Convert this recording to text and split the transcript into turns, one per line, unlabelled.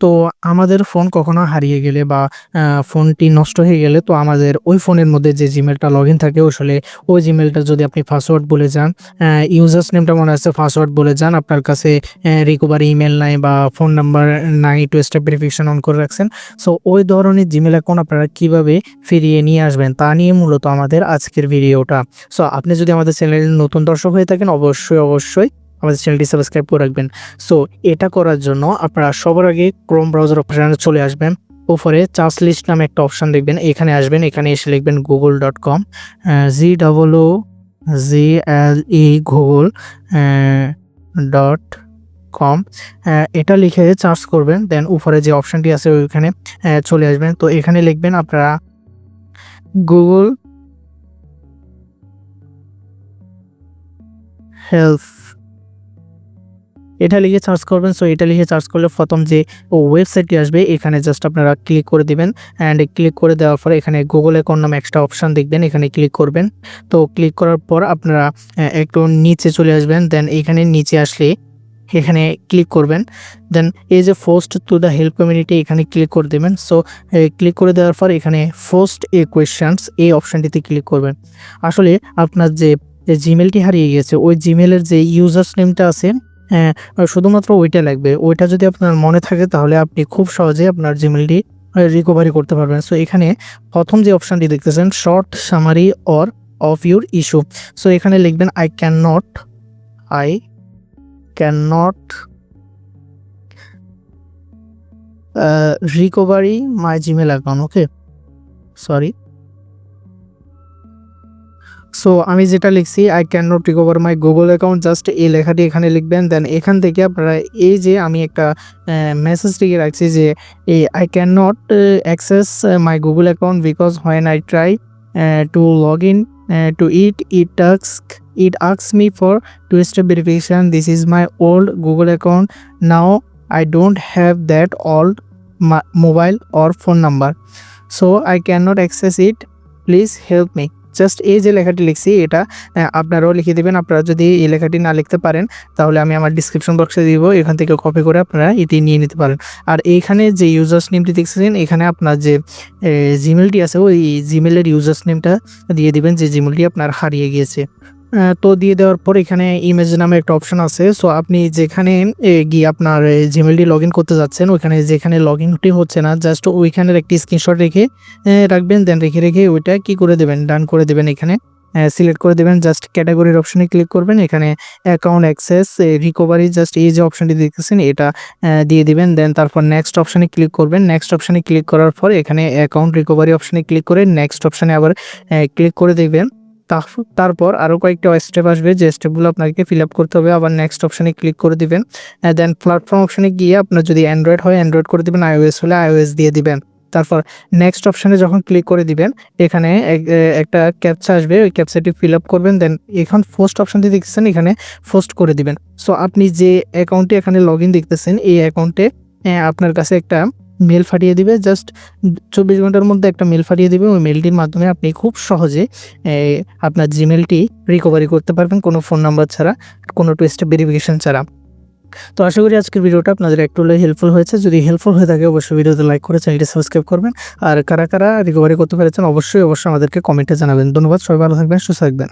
তো আমাদের ফোন কখনো হারিয়ে গেলে বা ফোনটি নষ্ট হয়ে গেলে তো আমাদের ওই ফোনের মধ্যে যে জিমেলটা লগইন থাকে আসলে ওই জিমেলটা যদি আপনি পাসওয়ার্ড বলে যান, ইউজার্স নেমটা মনে আছে পাসওয়ার্ড বলে যান, আপনার কাছে রিকভারি ইমেল নাই বা ফোন নাম্বার নাই, টু স্টেপ ভেরিফিকেশন অন করে রাখছেন। সো ওই ধরনের জিমেল অ্যাকাউন্ট আপনারা কিভাবে ফিরিয়ে নিয়ে আসবেন তা নিয়ে মূলত আমাদের আজকের ভিডিওটা। সো আপনি যদি আমাদের চ্যানেলের নতুন দর্শক হয়ে থাকেন অবশ্যই আমাদের চ্যানেলটি সাবস্ক্রাইব করে রাখবেন। সো এটা করার জন্য আপনারা সবার আগে ক্রোম ব্রাউজার অপশনে চলে আসবেন। উপরে চার্জ লিস্ট নামে একটা অপশন দেখবেন, এখানে আসবেন, এখানে এসে লিখবেন google.com, GOOGLE google.com। এটা লিখে সার্চ করবেন, দেন উপরে যে অপশনটি আছে ওইখানে চলে আসবেন। তো এখানে লিখবেন আপনারা গুগল হেলথ, এটা লিখে সার্চ করবেন। সো এটা লিখে সার্চ করলে প্রথম যে ওয়েবসাইটটি আসবে এখানে জাস্ট আপনারা ক্লিক করে দিবেন। অ্যান্ড ক্লিক করে দেওয়ার পরে এখানে গুগল অ্যাকাউন্ট নামে একটা অপশান দেখবেন, এখানে ক্লিক করবেন। তো ক্লিক করার পর আপনারা একটু নিচে চলে আসবেন, দেন এখানে নিচে আসলে এখানে ক্লিক করবেন। দেন এই যে post to the help community এখানে ক্লিক করে দেবেন। সো ক্লিক করে দেওয়ার পর এখানে পোস্ট এ কোয়েশ্চেন্স এই অপশানটিতে ক্লিক করবেন। আসলে আপনার যে জিমেলটি হারিয়ে গেছে ওই জিমেলের যে ইউজার্স নেমটা আছে, হ্যাঁ, শুধুমাত্র ওইটা লাগবে। ওইটা যদি আপনার মনে থাকে তাহলে আপনি খুব সহজে আপনার জিমেলটি রিকভারি করতে পারবেন। সো এখানে প্রথম যে অপশানটি দেখতেছেন short summary or of your issue. So এখানে লিখবেন I can not recovery my Gmail account. Okay, sorry. So আমি যেটা লিখছি I can not recover my Google account, just এই লেখাটি এখানে লিখবেন। দেন এখান থেকে আপনারা এই যে আমি একটা মেসেজ লিখে রাখছি যে I cannot access my Google account because when I try to log in to it asks me for two-step verification. This is my old Google account. Now I don't have that old mobile or phone number, so I cannot access it. Please help me. Just এই যে লেখাটি লিখছি এটা আপনারাও লিখে দেবেন। আপনারা যদি এই লেখাটি না লিখতে পারেন তাহলে আমি আমার ডিসক্রিপশন বক্সে দিব, এখান থেকে কপি করে আপনারা এটি নিয়ে নিতে পারেন। আর এইখানে যে ইউজার্স নেমটি দেখছেন এখানে আপনার যে জিমেলটি আছে ওই জিমেলের ইউজার্স নেমটা দিয়ে দিবেন যে জিমেলটি আপনার হারিয়ে গিয়েছে। তো দিয়ে দেওয়ার পর এখানে ইমেজ নামে একটা অপশন আছে। সো আপনি যেখানে গিয়ে আপনার জিমেলটি লগ ইন করতে যাচ্ছেন ওইখানে যেখানে লগ ইনটি হচ্ছে না জাস্ট ওইখানের একটি স্ক্রিনশট রেখে রাখবেন। দেন রেখে ওইটা কি করে দেবেন, ডান করে দেবেন। এখানে সিলেক্ট করে দেবেন, জাস্ট ক্যাটাগরির অপশনে ক্লিক করবেন। এখানে অ্যাকাউন্ট অ্যাক্সেস রিকভারি জাস্ট এই যে অপশনটি দেখতেছেন এটা দিয়ে দিবেন। দেন তারপর নেক্সট অপশনে ক্লিক করবেন। নেক্সট অপশনে ক্লিক করার পর এখানে অ্যাকাউন্ট রিকভারি অপশনে ক্লিক করে নেক্সট অপশনে আবার ক্লিক করে দেখবেন। তারপর আরও কয়েকটা স্টেপ আসবে যে স্টেপগুলো আপনাকে ফিল আপ করতে হবে। আবার নেক্সট অপশানে ক্লিক করে দিবেন। দেন প্ল্যাটফর্ম অপশানে গিয়ে আপনার যদি অ্যান্ড্রয়েড হয় অ্যান্ড্রয়েড করে দিবেন, iOS হলে iOS দিয়ে দিবেন। তারপর নেক্সট অপশানে যখন ক্লিক করে দিবেন এখানে একটা ক্যাপচা আসবে, ওই ক্যাপচাটি ফিল আপ করবেন। দেন এখন পোস্ট অপশানটি দেখতেছেন এখানে পোস্ট করে দিবেন। সো আপনি যে অ্যাকাউন্টে এখানে লগ ইন দেখতেছেন এই অ্যাকাউন্টে আপনার কাছে একটা মেল ফাটিয়ে দিবে, জাস্ট 24 ঘন্টার মধ্যে একটা মেল ফাটিয়ে দিবে। ওই মেলটির মাধ্যমে আপনি খুব সহজে আপনার জিমেলটি রিকভারি করতে পারবেন কোনো ফোন নাম্বার ছাড়া, কোনো টু স্টেপ ভেরিফিকেশন ছাড়া। তো আশা করি আজকের ভিডিওটা আপনাদের একটু হলেও হেল্পফুল হয়েছে। যদি হেল্পফুল হয়ে থাকে অবশ্যই ভিডিওতে লাইক করে চ্যানেলটি সাবস্ক্রাইব করবেন। আর কারা রিকভারি করতে পেরেছেন অবশ্যই আমাদেরকে কমেন্টে জানাবেন। ধন্যবাদ, সবাই ভালো থাকবেন, সুস্থ থাকবেন।